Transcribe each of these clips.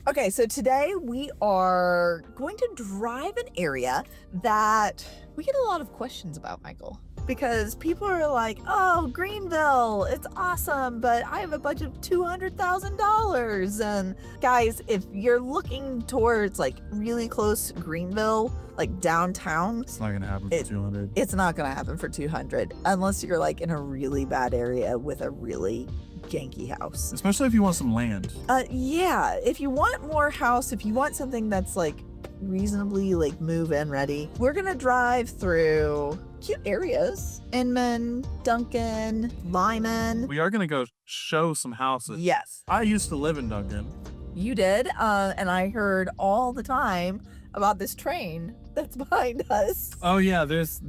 Okay, so today we are going to drive an area that we get a lot of questions about, Michael. Because people are like, oh, Greenville, it's awesome, but I have a budget of $200,000. And guys, if you're looking towards like really close Greenville, like downtown, it's not gonna happen for 200. It's not gonna happen for 200 unless you're like in a really bad area with a really janky house. Especially if you want some land. Yeah, if you want more house, if you want something that's like reasonably like move-in ready, we're gonna drive through cute areas. Inman, Duncan, Lyman. We are gonna go show some houses. Yes. I used to live in Duncan. You did, and I heard all the time about this train that's behind us. Oh yeah, there's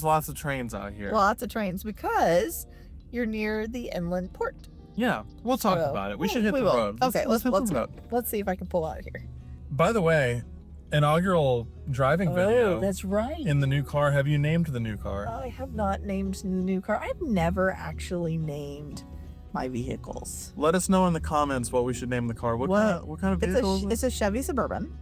lots of trains out here. Lots of trains because you're near the inland port. Yeah, we'll talk about it. We should hit the road. Okay, let's hit the road. Let's see if I can pull out of here. By the way, inaugural driving video. Oh, that's right. In the new car. Have you named the new car? I have not named the new car. I've never actually named my vehicles. Let us know in the comments what we should name the car. What kind of vehicle is it? It's a Chevy Suburban.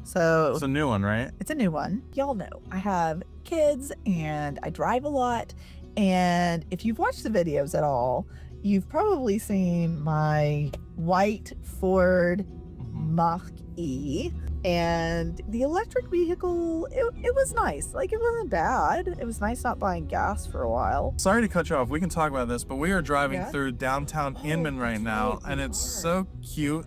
So it's a new one, right? It's a new one. Y'all know I have kids and I drive a lot. And if you've watched the videos at all, you've probably seen my white Ford Mach-E. And the electric vehicle, it was nice. Like, it wasn't bad. It was nice not buying gas for a while. Sorry to cut you off. We can talk about this, but we are driving through downtown Inman right now, and it's so cute.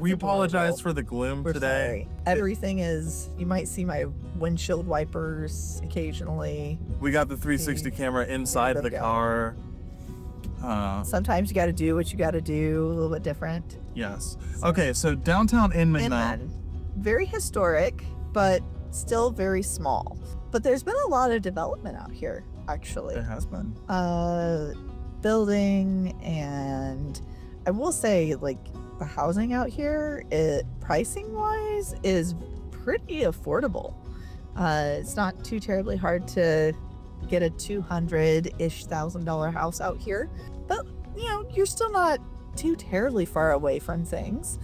We apologize for the gloom today. Sorry. Everything is, you might see my windshield wipers occasionally. We got the 360 camera inside the car. Sometimes you got to do what you got to do, a little bit different. Yes. Okay, so downtown Inman now. Very historic, but still very small. But there's been a lot of development out here, actually. There has been. Building, and I will say, like, the housing out here, pricing wise, is pretty affordable. It's not too terribly hard to get a $200-ish thousand house out here, but you know, you're still not too terribly far away from things.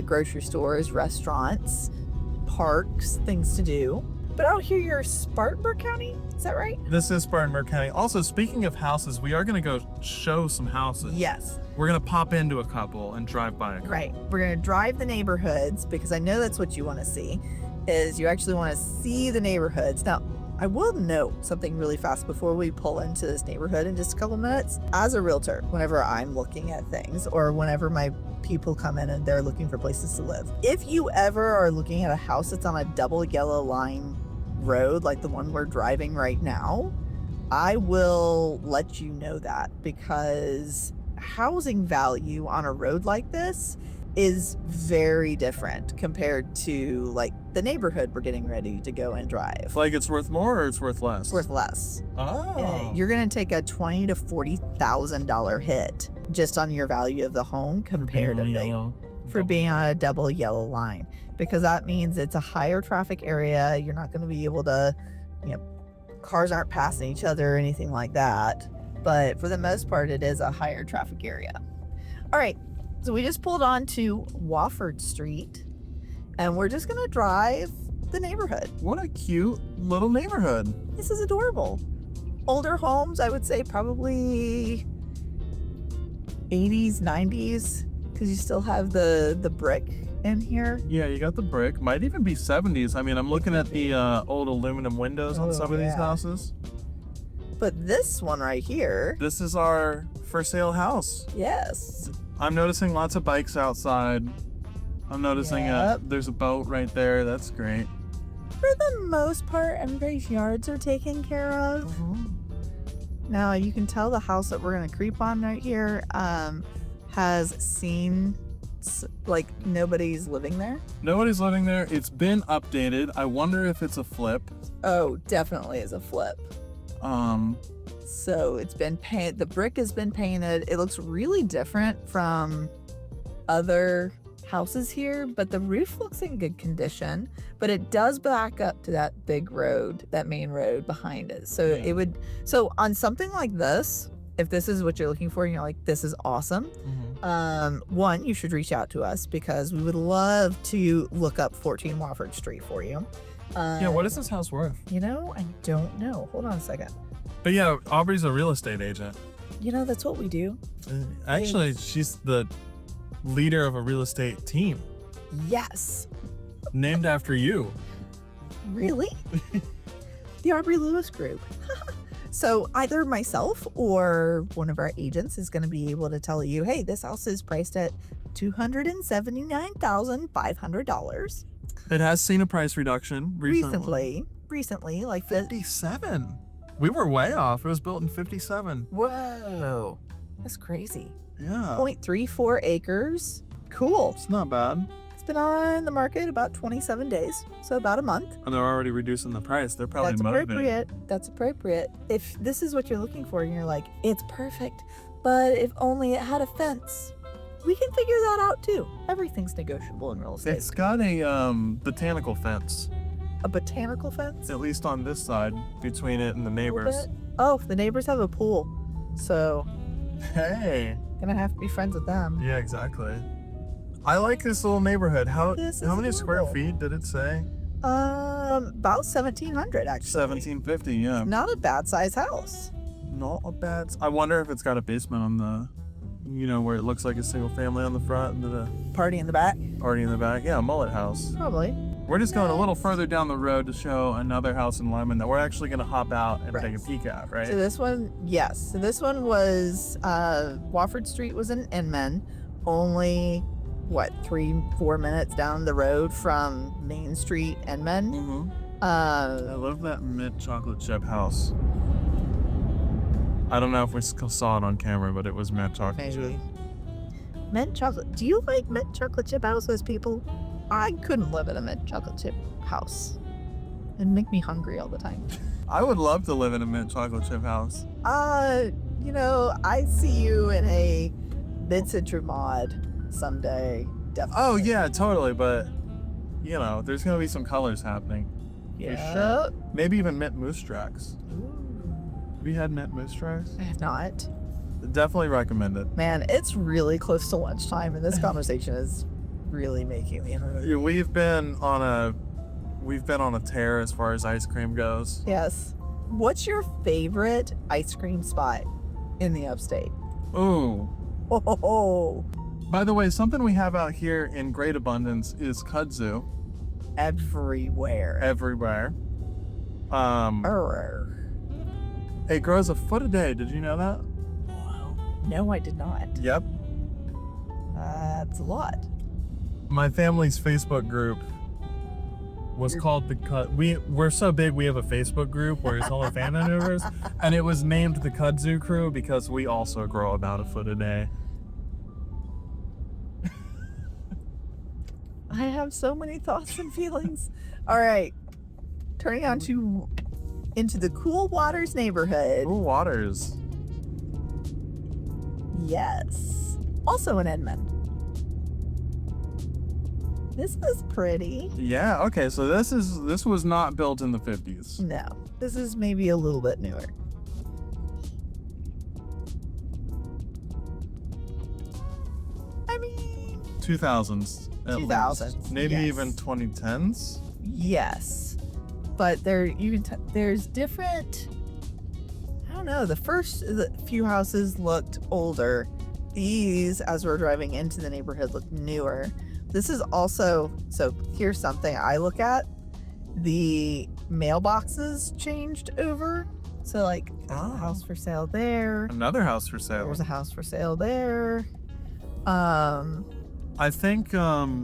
Grocery stores, restaurants, parks, things to do. But out here, you're Spartanburg County, is that right? This is Spartanburg County. Also, speaking of houses, we are going to go show some houses. Yes. We're going to pop into a couple and drive by a couple. Right. We're going to drive the neighborhoods because I know that's what you want to see, is you actually want to see the neighborhoods. Now, I will note something really fast before we pull into this neighborhood in just a couple minutes. As a realtor, whenever I'm looking at things or whenever my people come in and they're looking for places to live, if you ever are looking at a house that's on a double yellow line road like the one we're driving right now, I will let you know that, because housing value on a road like this is very different compared to like the neighborhood we're getting ready to go and drive. Like it's worth more or it's worth less? It's worth less. Oh. You're gonna take a $20,000 to $40,000 hit just on your value of the home comparatively for being on a double yellow line, because that means it's a higher traffic area. You're not gonna be able to, cars aren't passing each other or anything like that. But for the most part, it is a higher traffic area. All right. So we just pulled on to Wofford Street, and we're just gonna drive the neighborhood. What a cute little neighborhood. This is adorable. Older homes, I would say probably 80s, 90s, because you still have the brick in here. Yeah, you got the brick. Might even be 70s. I mean, I'm looking at the old aluminum windows on some of these houses. But this one right here. This is our for sale house. Yes. I'm noticing lots of bikes outside. I'm noticing there's a boat right there. That's great. For the most part, everybody's yards are taken care of. Mm-hmm. Now, you can tell the house that we're going to creep on right here has seen, like, nobody's living there. Nobody's living there. It's been updated. I wonder if it's a flip. Oh, definitely is a flip. So it's been painted. The brick has been painted. It looks really different from other houses here, but the roof looks in good condition. But it does back up to that big road, that main road behind it. So it would. So on something like this, if this is what you're looking for, and you're like, this is awesome. One, you should reach out to us because we would love to look up 14 Wofford Street for you. Yeah, what is this house worth? You know, I don't know. Hold on a second. But yeah, Aubree's a real estate agent. You know, that's what we do. Actually, she's the leader of a real estate team. Yes. Named after you. Really? The Aubree Lewis group. So either myself or one of our agents is going to be able to tell you, hey, this house is priced at $279,500. It has seen a price reduction Recently, like 57. We were way off. It was built in 57. Whoa, that's crazy. Yeah. 0.34 acres. Cool. It's not bad. It's been on the market about 27 days, so about a month. And they're already reducing the price. They're probably That's motivated. appropriate. That's appropriate. If this is what you're looking for and you're like, it's perfect, but if only it had a fence, we can figure that out too. Everything's negotiable in real estate. It's got a botanical fence, A botanical fence? at least on this side, between it and the A little neighbors. bit. Oh, the neighbors have a pool, so Hey. gonna have to be friends with them. Yeah, exactly. I like this little neighborhood. How This is many square adorable. feet did it say? About 1,700 actually. 1750. Yeah. Not a bad size house. Not a bad. I wonder if it's got a basement on the, where it looks like a single family on the front and the Party in the back? party in the back. Yeah, mullet house. Probably. We're just going a little further down the road to show another house in Lyman that we're actually going to hop out and Right. take a peek at, right? So this one, yes. So this one was, Wofford Street was in Inman, only, 3-4 minutes down the road from Main Street, Inman. Mm-hmm. I love that mint chocolate chip house. I don't know if we saw it on camera, but it was mint chocolate chip. Maybe. Mint chocolate. Do you like mint chocolate chip houses, people? I couldn't live in a mint chocolate chip house. It'd make me hungry all the time. I would love to live in a mint chocolate chip house. I see you in a mid-century mod someday. Definitely. Oh yeah, totally. But there's gonna be some colors happening. Yeah. Maybe even mint moose tracks. Have you had mint moose tracks? I have not. Definitely recommend it. Man, it's really close to lunchtime, and this conversation is really making me hungry. Yeah, we've been on a tear as far as ice cream goes. Yes. What's your favorite ice cream spot in the upstate? Ooh. Oh, By the way, something we have out here in great abundance is kudzu everywhere. everywhere. Err. It grows a foot a day. Did you know that? No, I did not. Yep. That's a lot. My family's Facebook group was called the We're so big we have a Facebook group where it's all our family members, and it was named the Kudzu Crew because we also grow about a foot a day. I have so many thoughts and feelings. All right. Turning on into the Cool Waters neighborhood. Ooh, waters. Yes. Also in Edmond. This is pretty. Yeah. Okay. So this was not built in the 50s. No. This is maybe a little bit newer. I mean, 2000s. At 2000s, least. Maybe yes. even 2010s. yes. But there's different. I don't know. The few houses looked older. These, as we're driving into the neighborhood, look newer. This is also, so here's something I look at. The mailboxes changed over. So like there's a house for sale there. Another house for sale. There's a house for sale there. I think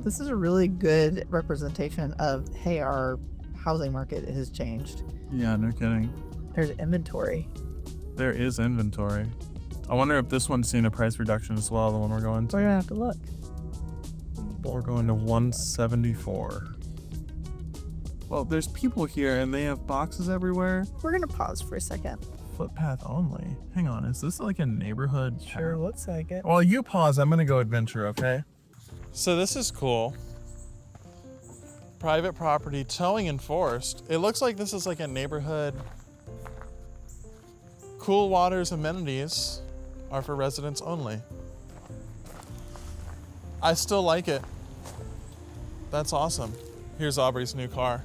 This is a really good representation of, hey, our housing market has changed. yeah, no kidding. There's inventory. There is inventory. I wonder if this one's seen a price reduction as well, the one we're going to. We're gonna have to look. We're going to 174. Well, there's people here and they have boxes everywhere. We're gonna pause for a second. Footpath only. Hang on, is this like a neighborhood? Sure looks like it. Well, you pause. I'm gonna go adventure, okay? So this is cool. Private property, towing enforced. It looks like this is like a neighborhood. Cool waters amenities are for residents only. I still like it. That's awesome. Here's Aubree's new car.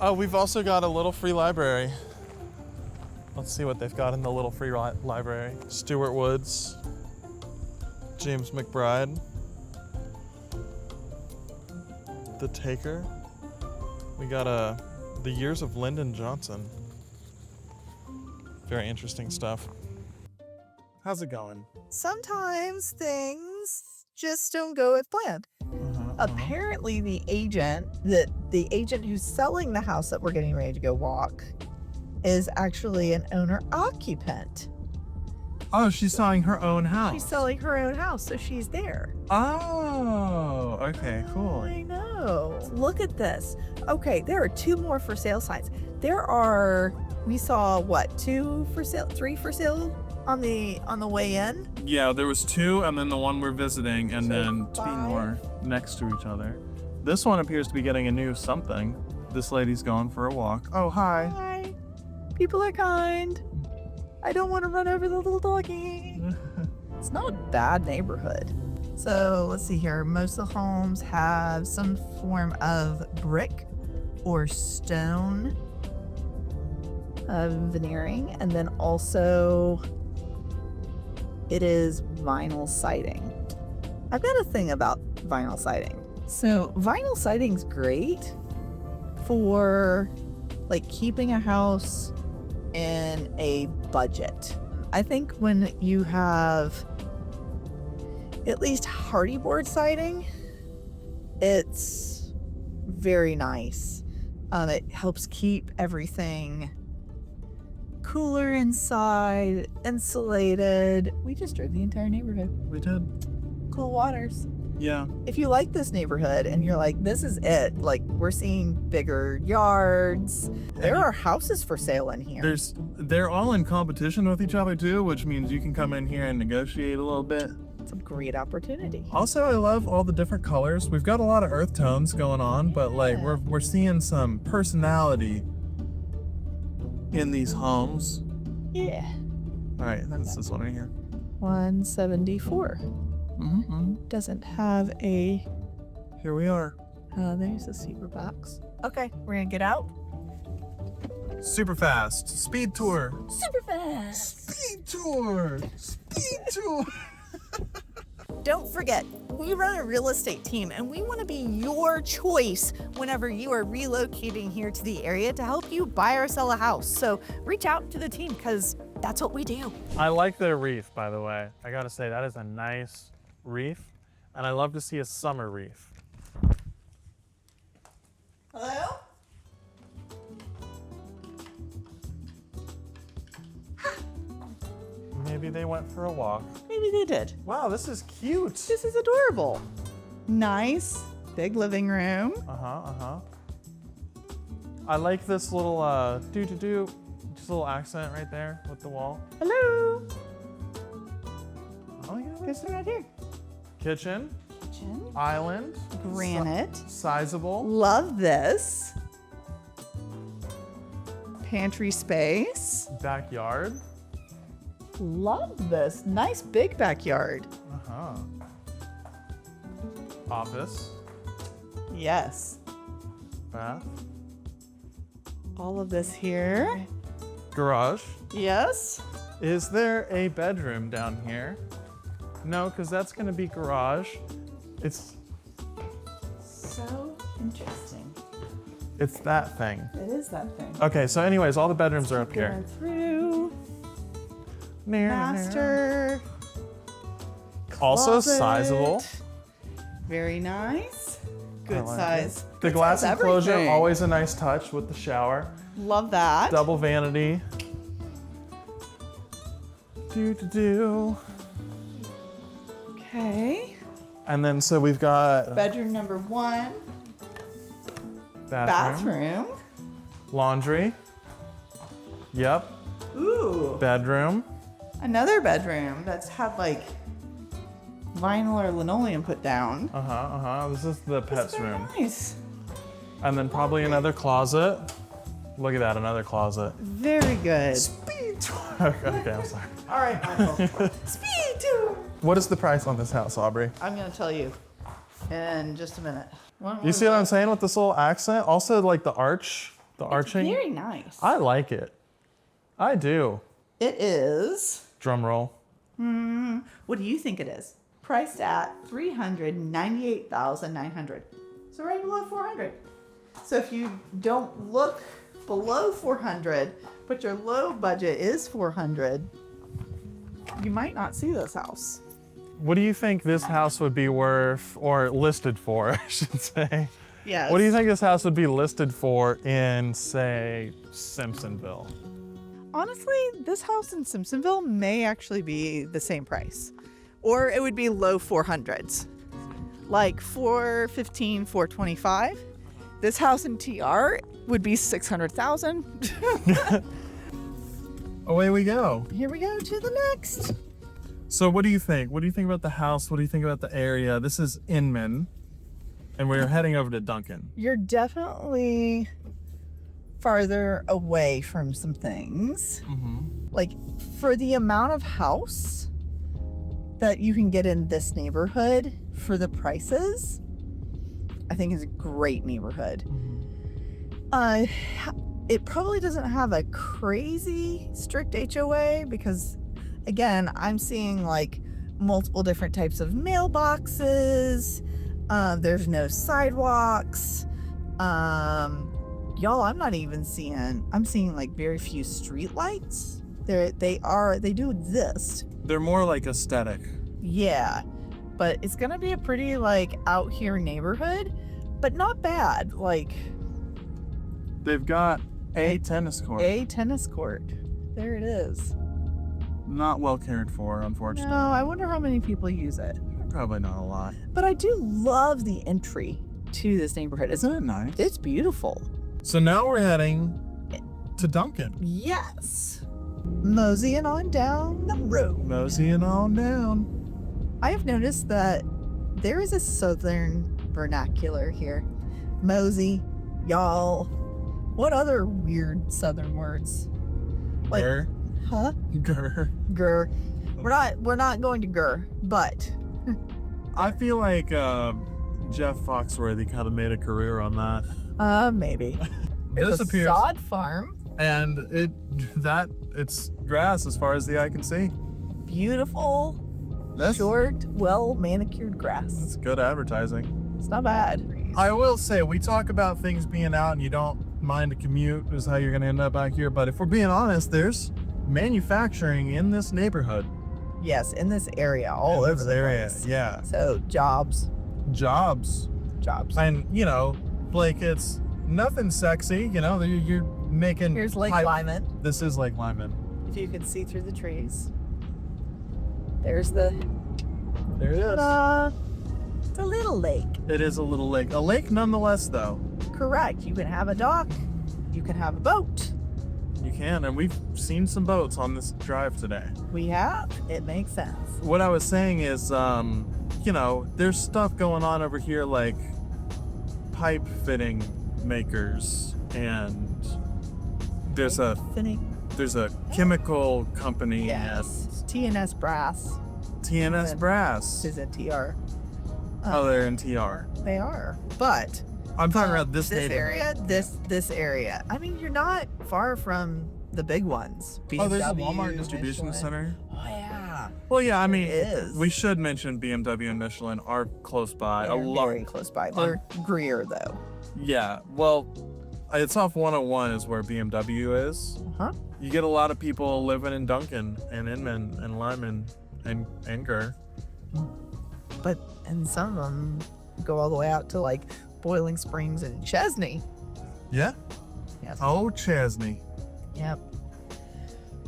Oh, we've also got a little free library. Let's see what they've got in the little free library. Stuart Woods, James McBride, The Taker. We got The Years of Lyndon Johnson. Very interesting stuff. How's it going? Sometimes things just don't go as planned. Apparently the agent who's selling the house that we're getting ready to go walk is actually an owner occupant. Oh, she's selling her own house. She's selling her own house, so she's there. Oh, okay, cool. I know. Look at this. Okay, there are 2 more for sale signs. We saw what, 2 for sale, 3 for sale on the way in? Yeah, there was 2 and then the one we're visiting and So then 2 5. more next to each other. This one appears to be getting a new something. This lady's going for a walk. Oh, hi. Hi. People are kind. I don't want to run over the little doggy. It's not a bad neighborhood. So let's see here. Most of the homes have some form of brick or stone veneering, and then also it is vinyl siding. I've got a thing about vinyl siding. So vinyl siding's great for like keeping a house in a budget. I think when you have at least hardy board siding, it's very nice. It helps keep everything cooler inside, insulated. We just drove the entire neighborhood. We did. Cool waters. Yeah. If you like this neighborhood and you're like, this is it, like we're seeing bigger yards. There are houses for sale in here. They're all in competition with each other too, which means you can come in here and negotiate a little bit. It's a great opportunity. Also, I love all the different colors. We've got a lot of earth tones going on, but like we're seeing some personality in these homes. Yeah. All right, that's this one right here. 174. Doesn't have a. Here we are. There's a super box. Okay, we're gonna get out. Super fast. Speed tour. Super fast. Speed tour. Speed tour. Don't forget, we run a real estate team and we want to be your choice whenever you are relocating here to the area to help you buy or sell a house. So reach out to the team because that's what we do. I like their reef, by the way. I gotta say, that is a nice reef, and I love to see a summer reef. Hello? Maybe they went for a walk. Maybe they did. Wow, this is cute. This is adorable. Nice, big living room. I like this little just a little accent right there with the wall. Hello. Oh yeah. Guess they're right here. Kitchen, Kitchen. island, Granite. sizable. Love this. Pantry space. Backyard. Love this. Nice big backyard. Office, Yes. bath, All of this here. garage. Yes. Is there a bedroom down here? No, because that's gonna be garage. It's So interesting. that thing. It is that thing. Okay, so anyways, all the bedrooms are up here. Going through. Master. Also closet. sizable. Very nice. Good I like size. it. The Good glass size enclosure, everything. always a nice touch with the shower. Love that. Double vanity. Do. Okay. And then so we've got Bedroom number 1. bathroom, laundry. Yep. Ooh. Bedroom. Another bedroom that's had like vinyl or linoleum put down. This is the That's pet's very room. Nice. And then probably another closet. Look at that, another closet. Very good. Speed tour. Okay, I'm sorry. All right, Michael. Speed tour. What is the price on this house, Aubree? I'm going to tell you in just a minute. You see what I'm saying with this little accent? Also, like the arching. Very nice. I like it. I do. It is. Drum roll. What do you think it is? Priced at $398,900. So right below 400. So if you don't look below 400, but your low budget is 400, you might not see this house. What do you think this house would be worth, or listed for, I should say? Yes. What do you think this house would be listed for in, say, Simpsonville? Honestly, this house in Simpsonville may actually be the same price. Or it would be low 400s. Like 415, 425. This house in TR would be 600,000. Away we go. Here we go to the next. So what do you think? What do you think about the house? What do you think about the area? This is Inman, and we're heading over to Duncan. You're definitely farther away from some things. Like, for the amount of house that you can get in this neighborhood for the prices, I think it's a great neighborhood. It probably doesn't have a crazy strict HOA because, again, I'm seeing like multiple different types of mailboxes. There's no sidewalks. Y'all, I'm seeing like very few street lights. They do exist. They're more like aesthetic. Yeah, but it's gonna be a pretty like out here neighborhood, but not bad. Like, They've got a tennis court. a tennis court. There it is. Not well cared for, unfortunately. No, I wonder how many people use it. Probably not a lot. But I do love the entry to this neighborhood. Isn't it nice? It's beautiful. So now we're heading to Duncan. Yes. Moseying on down the road. Moseying on down. I have noticed that there is a southern vernacular here. Mosey, y'all. What other weird southern words? Like, Grr. huh? Grr. Grr. We're not going to grr, but I feel like Jeff Foxworthy kind of made a career on that. maybe. This It's a appears, sod farm. and it's grass as far as the eye can see. Beautiful, short, well manicured grass. That's good advertising. It's not bad. I will say, we talk about things being out and you don't mind a commute is how you're going to end up out here. But if we're being honest, there's manufacturing in this neighborhood. Yes, in this area, all In over this the area, place. yeah. So jobs. Jobs. And, Blake, it's nothing sexy. You're making... Here's Lake Lyman. This is Lake Lyman. If you can see through the trees. There it is. Ta-da! It's a little lake. It is a little lake. A lake nonetheless, though. Correct. You can have a dock. You can have a boat. You can, and we've seen some boats on this drive today. We have. It makes sense. What I was saying is, there's stuff going on over here like pipe fitting makers, and there's a chemical company. Yes. TNS Brass. TNS Brass. Is in TR. Oh, they're in TR. They are. But I'm talking about this area. This area. I mean, you're not far from the big ones. Oh, there's a BMW, Walmart distribution Michelin. center. Oh yeah. Well, yeah, I mean, It is. we should mention BMW and Michelin are close by. They're very close by. They're Greer though. Yeah, well, it's off 101 is where BMW is. Huh? You get a lot of people living in Duncan and Inman and Lyman and Ger. And some of them go all the way out to like Boiling Springs and Chesney. Yeah. Yes. Oh, Chesney. Yep.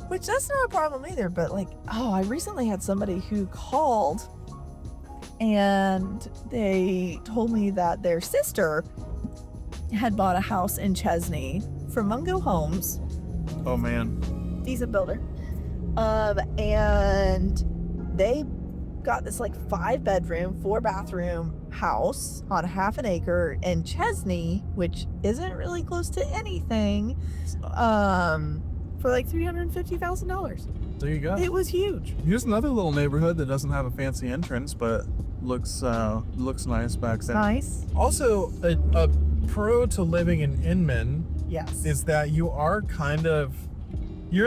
Which that's not a problem either, but I recently had somebody who called and they told me that their sister had bought a house in Chesney from Mungo Homes, Oh man. decent builder. And they got this 5-bedroom, 4-bathroom house on half an acre in Chesney, which isn't really close to anything, for $350,000. There you go. It was huge. Here's another little neighborhood that doesn't have a fancy entrance, but looks nice back there. Nice. Also, a pro to living in Inman Yes. is that you're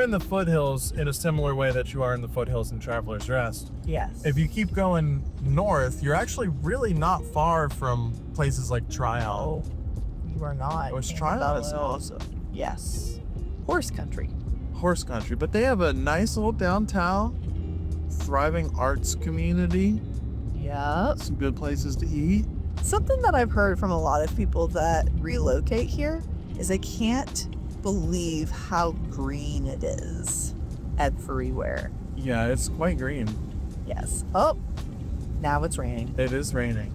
in the foothills in a similar way that you are in the foothills in Traveler's Rest. Yes. If you keep going north, you're actually really not far from places like Tryout. Oh, you are not. Which in Tryout is Belleville. awesome. Yes. Horse country. Horse country, but they have a nice little downtown, thriving arts community, Yep. some good places to eat. Something that I've heard from a lot of people that relocate here is they can't believe how green it is everywhere. Yeah, it's quite green. Yes. Oh, now it's raining. It is raining.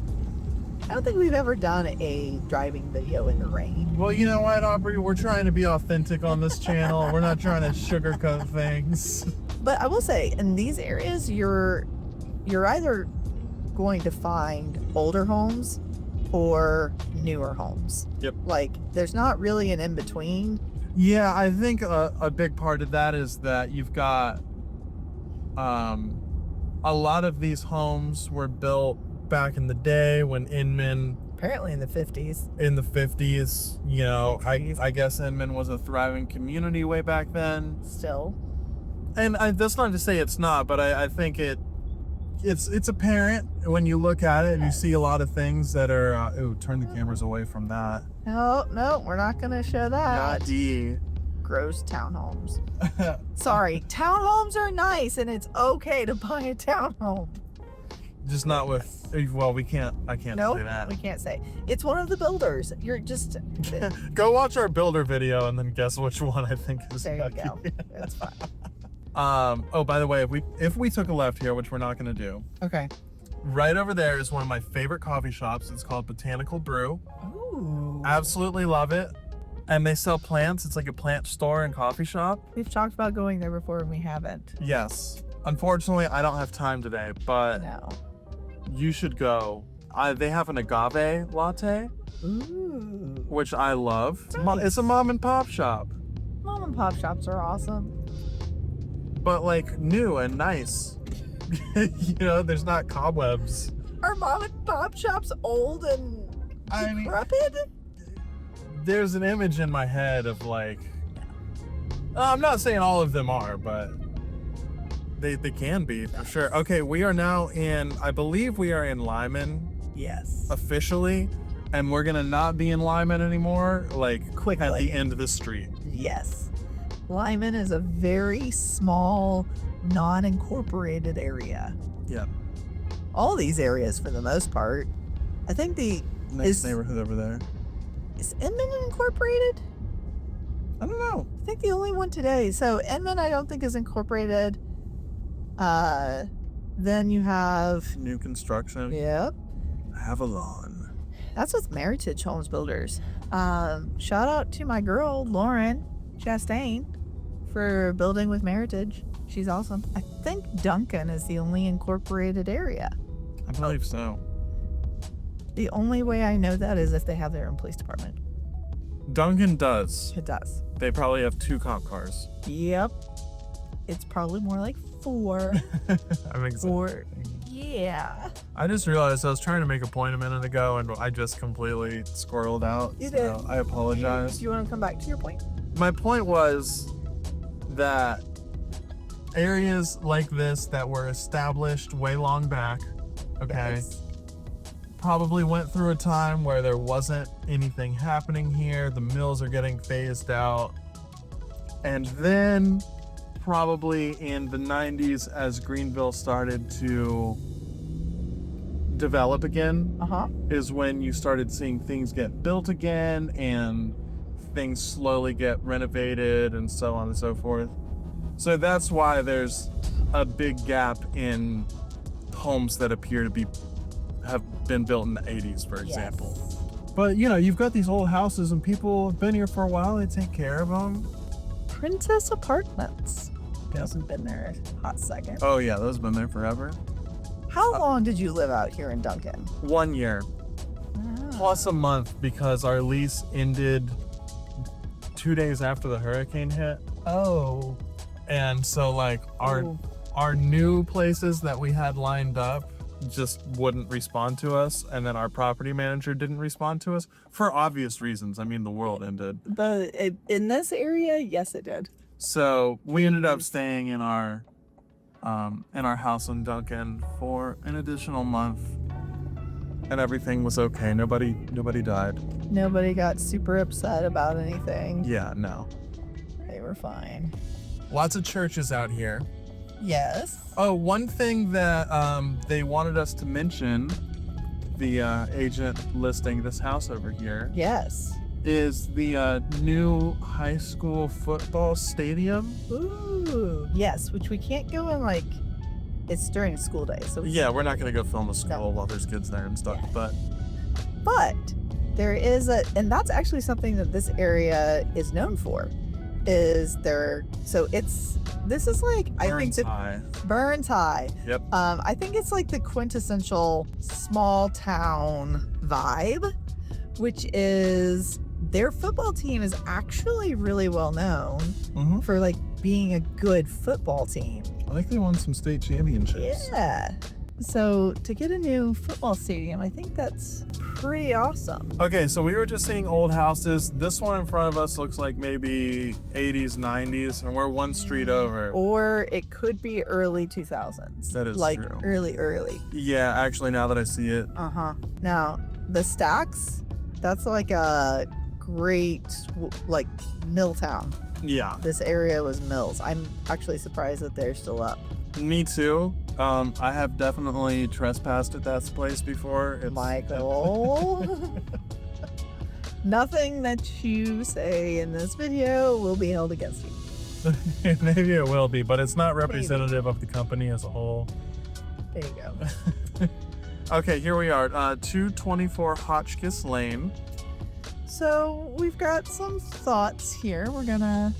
I don't think we've ever done a driving video in the rain. Well, you know what, Aubree? We're trying to be authentic on this channel. We're not trying to sugarcoat things. But I will say, in these areas, you're either going to find older homes or newer homes. Yep. Like, there's not really an in-between. Yeah, I think a big part of that is that you've got a lot of these homes were built back in the day when Inman, Apparently in the 50s. in the 50s, you know, 60s. I guess Inman was a thriving community way back then. Still. And that's not to say it's not, but I think it's apparent when you look at it and you see a lot of things that are, turn the cameras away from that. No, we're not going to show that. D. Gross townhomes. Sorry, townhomes are nice and it's okay to buy a townhome. Just not with, well, I can't No, say that. we can't say. It's one of the builders. You're just, Go watch our builder video and then guess which one I think is there you yucky. go. That's fine. Oh, by the way, if we took a left here, which we're not going to do, Okay. right over there is one of my favorite coffee shops. It's called Botanical Brew. Ooh. Absolutely love it. And they sell plants. It's like a plant store and coffee shop. We've talked about going there before and we haven't. Yes. Unfortunately, I don't have time today, but No. you should go. They have an agave latte, Ooh. which I love. Nice. It's a mom and pop shop, Mom and pop shops are awesome. but like new and nice. You know, there's not cobwebs. Are mom and pop shops old and I mean, decrepit? there's an image in my head of like, I'm not saying all of them are, but they can be for sure. Okay, we are now I believe we are in Lyman Yes. officially, and we're gonna not be in Lyman anymore, like Quickly. at the end of the street. Yes. Lyman is a very small, non-incorporated area. Yep. All these areas, for the most part. I think Next neighborhood over there. is Inman incorporated? I don't know. I think the only one today. So Inman, I don't think is incorporated. Then you have, New construction. yep. Avalon. That's with Meritage Homes Builders. Shout out to my girl, Lauren Chastain, for building with Meritage. She's awesome. I think Duncan is the only incorporated area. I believe so. The only way I know that is if they have their own police department. Duncan does. It does. They probably have 2 cop cars. Yep. It's probably more like 4. I think so. Or, yeah. I just realized I was trying to make a point a minute ago and I just completely squirreled out. You so did. I apologize. Do you want to come back to your point? My point was that areas like this that were established way long back, okay, Yes. probably went through a time where there wasn't anything happening here. The mills are getting phased out. And then probably in the 90s as Greenville started to develop again Uh-huh. is when you started seeing things get built again and things slowly get renovated and so on and so forth. So that's why there's a big gap in homes that appear to have been built in the 80s, for example. Yes. But you know, you've got these old houses and people have been here for a while. They take care of them. Princess Apartments. Hasn't been there a hot second. Oh yeah, those have been there forever. How long did you live out here in Duncan? 1 year plus a month because our lease ended 2 days after the hurricane hit. Oh. And so like Ooh. our new places that we had lined up just wouldn't respond to us, and then our property manager didn't respond to us for obvious reasons. I mean, the world ended. In this area, yes, it did. So we ended up staying in our house in Duncan for an additional month, and everything was okay. Nobody died. Nobody got super upset about anything. Yeah, no. They were fine. Lots of churches out here. Yes. Oh, one thing that they wanted us to mention, the agent listing this house over here, Yes. is the new high school football stadium. Ooh. Yes, which we can't go in like it's during school day. So Yeah, we're not gonna go film a school No. while there's kids there and stuff. Yeah. But there is and that's actually something that this area is known for. This is like I think Burns High. Burns High. Yep. I think it's like the quintessential small town vibe, which is their football team is actually really well known Mm-hmm. for like being a good football team. I think they won some state championships. Yeah. So to get a new football stadium, I think that's pretty awesome. Okay, so we were just seeing old houses. This one in front of us looks like maybe 80s, 90s, and we're one street over. Or it could be early 2000s. That is like true. early. Yeah, actually, now that I see it, Uh-huh. Now, the Stacks, that's like a great like mill town. yeah, This area was mills. I'm actually surprised that they're still up. me too. I have definitely trespassed at that place before. Michael. Nothing that you say in this video will be held against you. Maybe it will be, but it's not representative of the company as a whole. There you go. Okay, here we are, 224 Hotchkiss Lane. So we've got some thoughts here. We're gonna.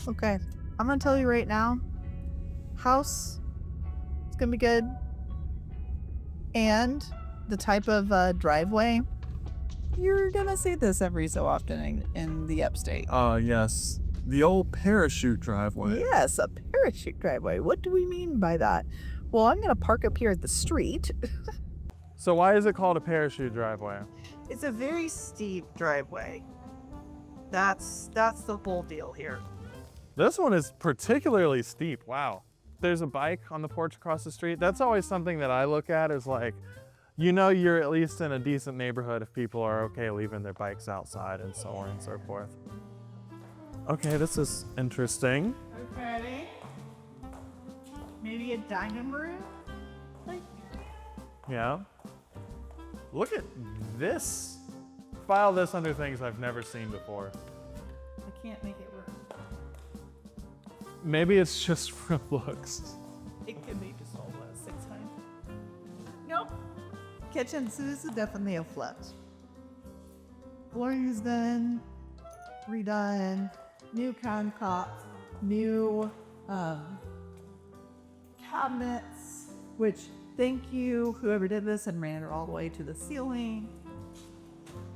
Okay. I'm gonna tell you right now. House. It's gonna be good. And the type of driveway. You're gonna see this every so often in the upstate. Yes, the old parachute driveway. Yes, a parachute driveway. What do we mean by that? Well, I'm gonna park up here at the street. So why is it called a parachute driveway? It's a very steep driveway. That's the whole deal here. This one is particularly steep. Wow. There's a bike on the porch across the street. That's always something that I look at is like, you know, you're at least in a decent neighborhood if people are okay leaving their bikes outside and so on and so forth. Okay, this is interesting. Okay. Maybe a dining room? Like, Yeah. Look at this. File this under things I've never seen before. I can't make it work. Maybe it's just for looks. It could be just all those 6 times. Nope. Kitchen, so this is definitely a flip. Flooring's done, redone, new countertops, new cabinets, which thank you whoever did this and ran it all the way to the ceiling.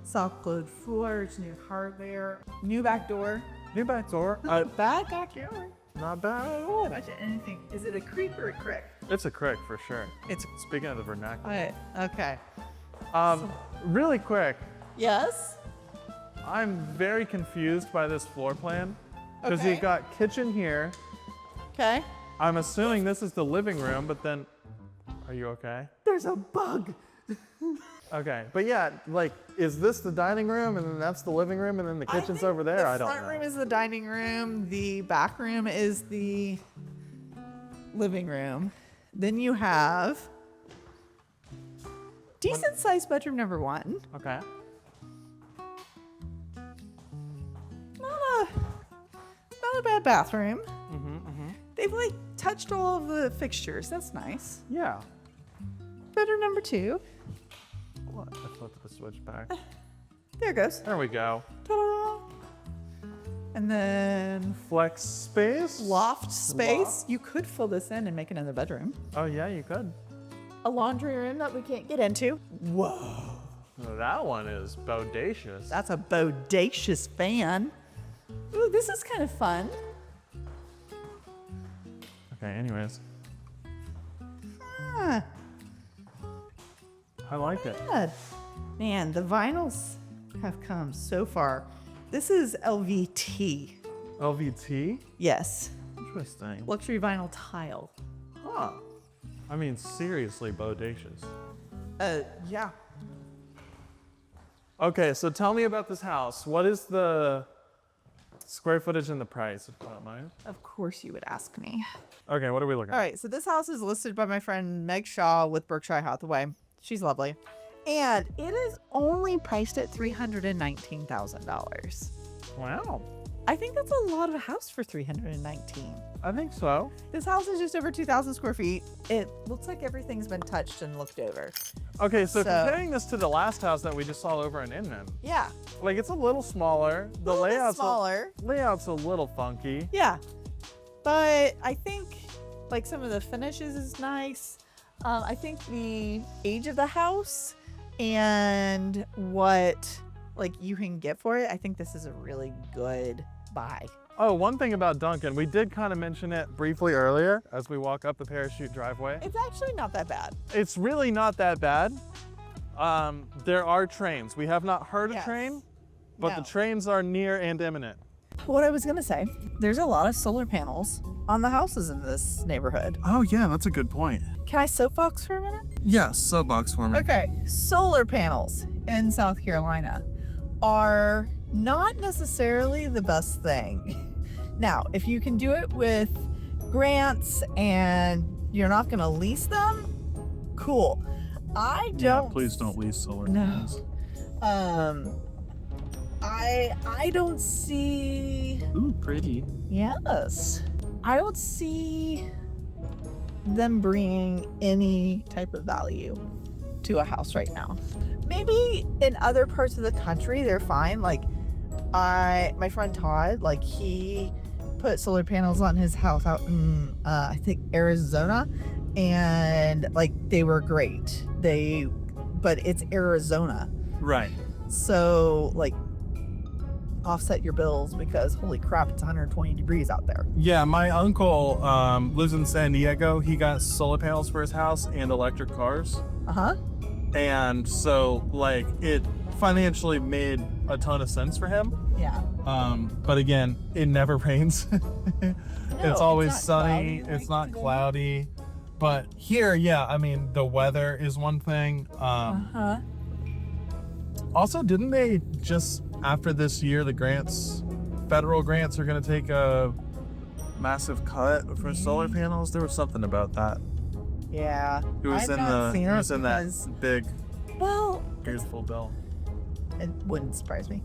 Soft closed floors, new hardware, new back door. New back door. Bad backyard. Not bad at all. Imagine anything. Is it a creek or a crick? It's a crick for sure. It's speaking of the vernacular. Okay. Really quick. Yes. I'm very confused by this floor plan because Okay. you got kitchen here. Okay. I'm assuming this is the living room, but then, are you okay? There's a bug. Okay, but yeah, like, is this the dining room and then that's the living room and then the kitchen's over there? I don't The front know. room is the dining room. The back room is the living room. Then you have decent sized bedroom number 1. Okay. Not a bad bathroom. Mm-hmm. They've like touched all of the fixtures. That's nice. Yeah. Bedroom number 2. What? I flipped the switch back. There it goes. There we go. Ta-da! And then Flex space. loft space. Loft. You could fill this in and make another bedroom. Oh yeah, you could. A laundry room that we can't get into. Whoa. Well, that one is bodacious. That's a bodacious fan. Ooh, this is kind of fun. Okay, anyways. Ah, I like it. good. Man, the vinyls have come so far. This is LVT. LVT? Yes. Interesting. Luxury vinyl tile. Huh. I mean, seriously bodacious. Yeah. Okay, so tell me about this house. What is the square footage and the price, if you don't mind? Of course you would ask me. Okay, what are we looking All at? right, so this house is listed by my friend Meg Shaw with Berkshire Hathaway. She's lovely. And it is only priced at $319,000. Wow. I think that's a lot of a house for $319,000. I think so. This house is just over 2,000 square feet. It looks like everything's been touched and looked over. Okay, so So- comparing this to the last house that we just saw over in Inman, Yeah, like it's a little smaller. The a little bit layout's smaller. layout's a little funky. Yeah, but I think like some of the finishes is nice. I think the age of the house and what like you can get for it, I think this is a really good buy. Oh, one thing about Duncan, we did kind of mention it briefly earlier as we walk up the parachute driveway. It's actually not that bad. It's really not that bad. There are trains. We have not heard a Yes. train, but the No. trains are near and imminent. What I was gonna say, there's a lot of solar panels on the houses in this neighborhood. Oh yeah, that's a good point. Can I soapbox for a minute? Yes, soapbox for me. Okay, solar panels in South Carolina are not necessarily the best thing. Now, if you can do it with grants and you're not going to lease them, cool. I don't. Please don't lease solar No. panels. I don't see. Ooh, pretty. Yes, I don't see them bringing any type of value to a house right now. Maybe in other parts of the country they're fine. Like my friend Todd, like he put solar panels on his house out in I think Arizona, and like they were great. But it's Arizona, Right. so like offset your bills because holy crap, it's 120 degrees out there. Yeah, my uncle lives in San Diego. He got solar panels for his house and electric cars. Uh-huh. And so like it financially made a ton of sense for him. Yeah. But again, it never rains. It's always not sunny. cloudy It's like not today. cloudy. But here, yeah, I mean, the weather is one thing. Uh-huh. Also, didn't they just after this year, the federal grants are going to take a massive cut for solar panels? There was something about that. Yeah. It was I've not seen it was in that because- big, Well, beautiful bill. it wouldn't surprise me.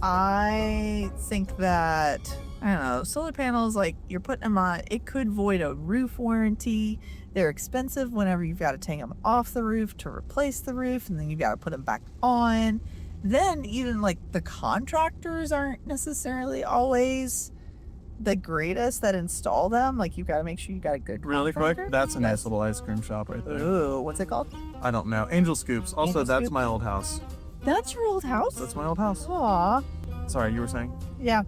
I think that, I don't know, solar panels, like you're putting them on, it could void a roof warranty. They're expensive whenever you've got to take them off the roof to replace the roof, and then you've got to put them back on. Then even like the contractors aren't necessarily always the greatest that install them. Like you've got to make sure you got a good Really contractor. quick, that's a Yes. nice little ice cream shop right there. Ooh, what's it called? I don't know. Angel Scoops. Also, Angel that's Scoop? my old house. That's your old house? That's my old house. Aw. Sorry, you were saying? Yeah.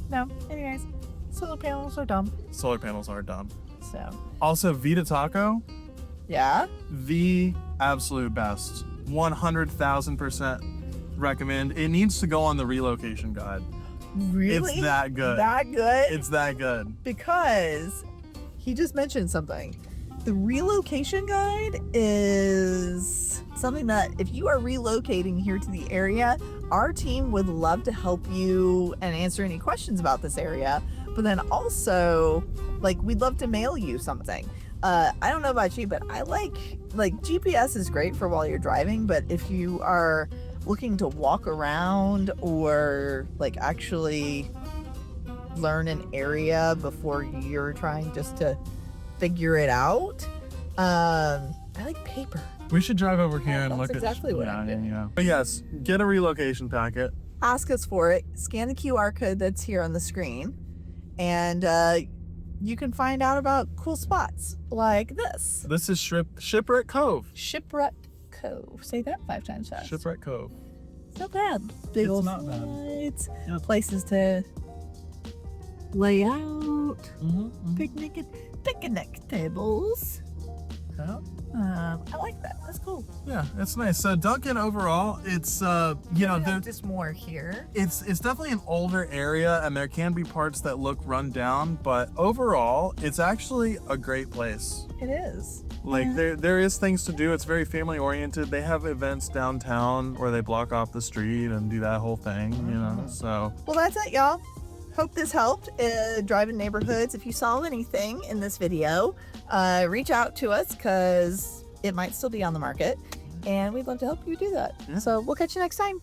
No. Anyways, solar panels are dumb. Solar panels are dumb. So. Also, Vita Taco, Yeah. the absolute best. 100,000% recommend. It needs to go on the relocation guide. Really? It's that good. That good? It's that good. Because he just mentioned something. The relocation guide is something that if you are relocating here to the area, our team would love to help you and answer any questions about this area. But then also, like, we'd love to mail you something. I don't know about you, but I like GPS is great for while you're driving, but if you are looking to walk around or like actually learn an area before you're trying just to figure it out, I like paper. We should drive over here and That's look exactly at what I'm doing. Yeah. But yes, get a relocation packet. Ask us for it. Scan the QR code that's here on the screen, and you can find out about cool spots like this. This is Shipwreck Cove. Shipwreck Cove. Say that 5 times fast. Shipwreck Cove. It's not bad. Big It's old not bad. slides, Yeah. places to layout. Mm-hmm. Picnic tables. Yeah. I like that. That's cool. Yeah, it's nice. So Duncan overall, it's there's just more here. it's definitely an older area, and there can be parts that look run down, but overall, it's actually a great place. It is. Like there is things to do. It's very family oriented. They have events downtown where they block off the street and do that whole thing, So Well, that's it, y'all. Hope this helped driving neighborhoods. If you saw anything in this video, reach out to us because it might still be on the market, and we'd love to help you do that. Yeah. So we'll catch you next time.